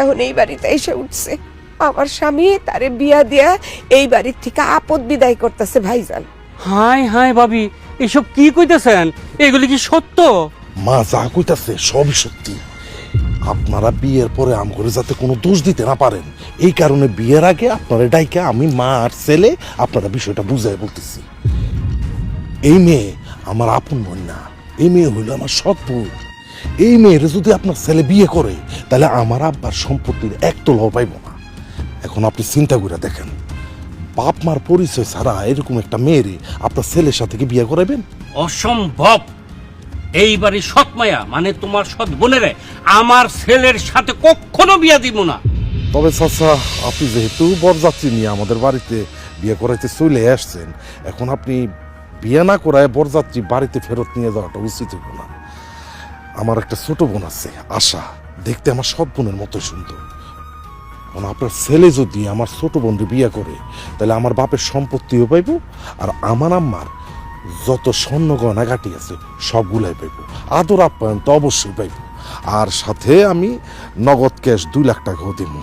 এখন এই বাড়িতে এসে উঠছে। আমার স্বামী তারে বিয়া দিয়া এই বাড়ির থেকে আপদ বিদায় করতেছে ভাইজান। হাই হাই ভাবি, এসব কি কইতেছেন? এগুলি কি সত্য? মা যা কইতাছে সবই সত্যি। আপনারা বিয়ের পরে আমগরে যাতে কোনো দোষ দিতে না পারেন, এই কারণে বিয়ের আগে আপনারা ডাইকা আমি মা আর ছেলে আপনারা বিষয়টা বুঝাই বলতেছি। এই মেয়ে আমার আপন বোন না, এই মেয়ে হইল আমার সৎ বোন। এই মেয়ের যদি আপনার ছেলে বিয়ে করে তাহলে আমার আব্বার সম্পত্তির এক তোলাও পাইব না। এখন আপনি চিন্তা করে দেখেন, বাপ মার পরিচয় ছাড়া এরকম একটা মেয়েরে আপনার ছেলের সাথে কি বিয়ে করাবেন? অসম্ভব। এই বাড়ির সৎ মায়া মানে তোমার সৎ বোনেরে আমার ছেলের সাথে কখনো বিয়া দিব না। তবে চাচা, আপনি যেহেতু বরযাত্রী নিয়ে আমাদের বাড়িতে বিয়ে করাইতে চলে আসছেন, এখন আপনি বিয়ে না করায় বরযাত্রী বাড়িতে ফেরত নিয়ে যাওয়াটা উচিত হইব না। আমার একটা ছোট বোন আছে আশা, দেখতে আমার সৎ বোনের মতো সুন্দর। আপনার ছেলে যদি আমার ছোট বোনকে বিয়ে করে তাহলে আমার বাপের সম্পত্তিও পাইব, আর আমার আম্মার যত স্বর্ণ গয়না গাটি আছে সবগুলাই পাইব, আদর আপ্যায়ন তো অবশ্যই পাইব, আর সাথে আমি নগদ ক্যাশ 2 লাখ টাকাও দিব।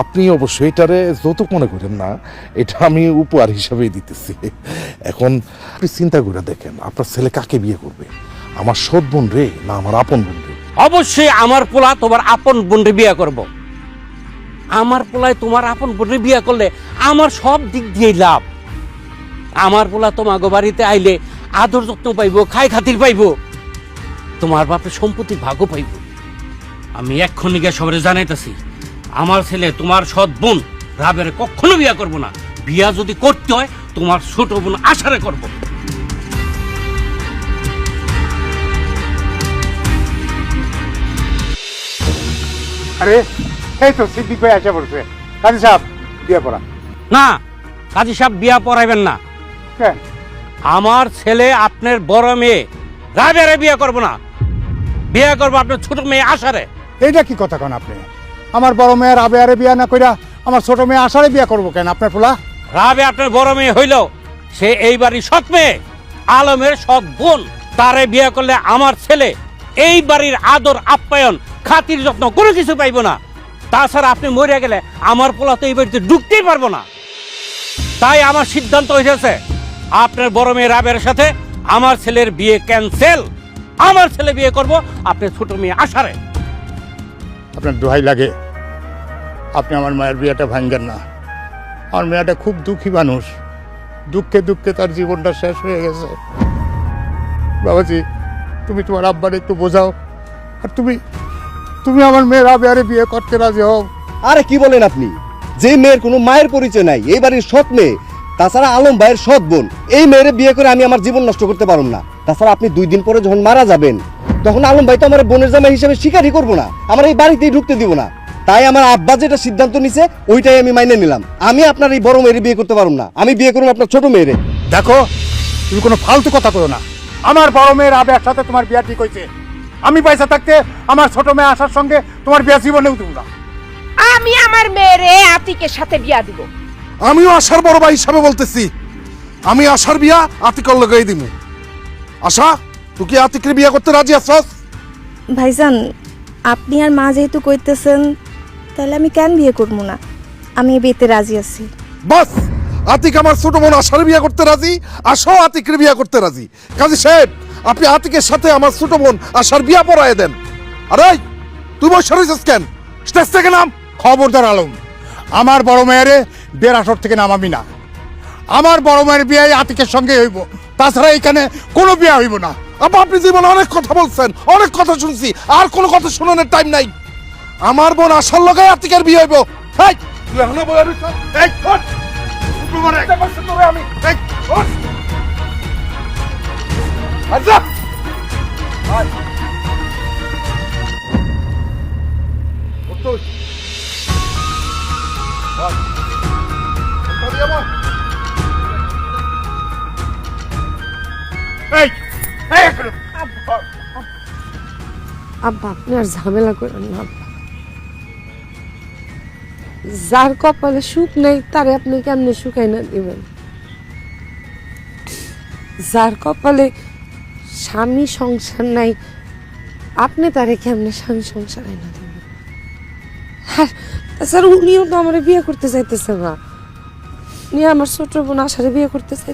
আপনি অবশ্যই এটারে যৌতুক মনে করেন না, এটা আমি উপহার হিসাবেই দিতেছি। এখন আপনি চিন্তা করে দেখেন, আপনার ছেলে কাকে বিয়ে করবে, আমার সৎ বোন রে না আমার আপন বোন রে? অবশ্যই আমার পোলা তোমার আপন বোনরে বিয়া করব। আমার পোলায় তোমার আপন বোনরে বিয়া করলে আমার সব দিক দিয়ে লাভ। আমার পোলা তোমাকে বাড়িতে আইলে আদর যত্ন পাইব, খাই খাতির পাইব, তোমার বাপের সম্পত্তি ভাগও পাইব। আমি এক্ষুনি গিয়ে সবাই জানাইতেছি, আমার ছেলে তোমার সৎ বোন রাবের কখনো বিয়া করব না। বিয়া যদি করতে হয় তোমার ছোট বোন আশারে করব। আরে এই তো সিদ্দিক ভাই আসা পড়ছে। কাজী সাহেব বিয়ে পড়া। না, কাজী সাহেব বিয়া পড়াইবেন না। কেন? আমার ছেলে আপনার বড় মেয়ে রাবেরে বিয়ে করব না, বিয়ে করবো আপনার ছোট মেয়ে আশারে। এইটা কি কথা কেন আপনি? আমার বড় মেয়ের আবে আরে বিয়া না কইরা আমার ছোট মেয়ে আশারে বিয়া করবো কেন আপনার পোলা? রাবে আপনার বড় মেয়ে হইল, সে এই বাড়ির সৎ মেয়ে, আলমের সৎ বোন। তারে বিয়ে করলে আমার ছেলে এই বাড়ির আদর আপ্যায়ন খাতির যত্ন কোনো কিছু পাইব না। তাছাড়া আপনি মরে গেলে আমার পোলা তো এই বাড়িতে ঢুকতেই পারবো না। তাই আমার সিদ্ধান্ত হয়েছে, আপনার বড় মেয়ে রাবের সাথে আমার ছেলের বিয়ে ক্যান্সেল। আমার ছেলে বিয়ে করব আপনার ছোট মেয়ে আশারে। আপনার দোহাই লাগে, আপনি আমার মায়ের বিয়েটা ভাঙ্গেন না। আমার মেয়েটা খুব দুঃখী মানুষ, দুঃখে দুঃখে তার জীবনটা শেষ হয়ে গেছে। বাবাজি, তুমি তোমার আব্বার একটু বোঝাও, আর তুমি তুমি আমার মেয়ের আবে আরে বিয়ে করতে রাজি হও। আরে কি বলেন আপনি? যে মেয়ের কোনো মায়ের পরিচয় নাই, এই বাড়ির সৎ মেয়ে, তাছাড়া আলম ভাইয়ের সৎ বোন, এই মেয়ের বিয়ে করে আমি আমার জীবন নষ্ট করতে পারব না। তাছাড়া আপনি 2 দিন পরে যখন মারা যাবেন তখন আলম ভাই তো আমার বোনের জামাই হিসেবে স্বীকারই করবো না, আমার এই বাড়িতেই ঢুকতে দিব না। তাই আমার আব্বা যেটা সিদ্ধান্ত নিছে ওইটাই আমি মাইনে নিলাম। আমি আপনার এই বড় মেয়ের বিয়ে করতে পারব না, আমি বিয়ে করবো আপনার ছোট মেয়েরে। দেখো, তুমি কোনো ফালতু কথা কইও না। আমার বড় মেয়ের আবের সাথে তোমার বিয়া ঠিক হয়েছে। আমি পয়সা থাকতে আমার ছোট মেয়ে আসার সঙ্গে তোমার বিয়া জীবনেও দেব না। আমি আমার মেয়েরে আতিকের সাথে বিয়া দিব। আমিও আশার বড় ভাই হিসাবে বলতেছি, আমি আশার বিয়া আতিকর লাগাই দিমু। আশা, তুই কি আতিকের বিয়া করতে রাজি আছস? ভাইজান, আপনি আর মা যেহেতু কইতেছেন, তাহলে আমি কেন বিয়ে করবো না? আমি এই বিয়েতে রাজি আছি। বাস, আতিক আমার ছোট বোন আশার বিয়া করতে রাজি, আশাও আতিকের বিয়া করতে রাজি। কাজী সাহেব, আপনি আতিকের সাথে আমার ছোট বোন আশার বিয়া পড়ায় দেন। আরে তুই বসে রয়েছিস কেন? স্টেজ থেকে নাম। খবরদার আলম, আমার বড় মেয়েরে বিয়ের আসর থেকে নামাবি না। আমার বড় মেয়ের বিয়ে আতিকের সঙ্গে হইব, তাছাড়া এখানে কোনো বিয়ে হইব না। আপনি জীবনে অনেক কথা বলছেন, অনেক কথা শুনছি, আর কোনো কথা শোনানোর টাইম নাই। আমার বোন আশার লগাই আতিকের বিয়ে হইব। এই তুই এখনো বলে রইছ? এই ওঠ, শুক্রবারে একটা বছর ধরে আমি এই ওঠ, আচ্ছা আয় ওঠ, আব্বা, আপনি আর ঝামেলা করেন না আব্বা। যার কপালে সুখ নেই তারে আপনি কেমনে সুখাই না দিবেন? যার কপালে স্বামী সংসার নাই আপনি তারে কেমনে স্বামী সংসার আইনা দিবেন? আর তাছাড়া উনিও তো আমার বিয়ে করতে চাইতেছে না, উনি আমার ছোট বোন আশারে বিয়ে করতে চাই।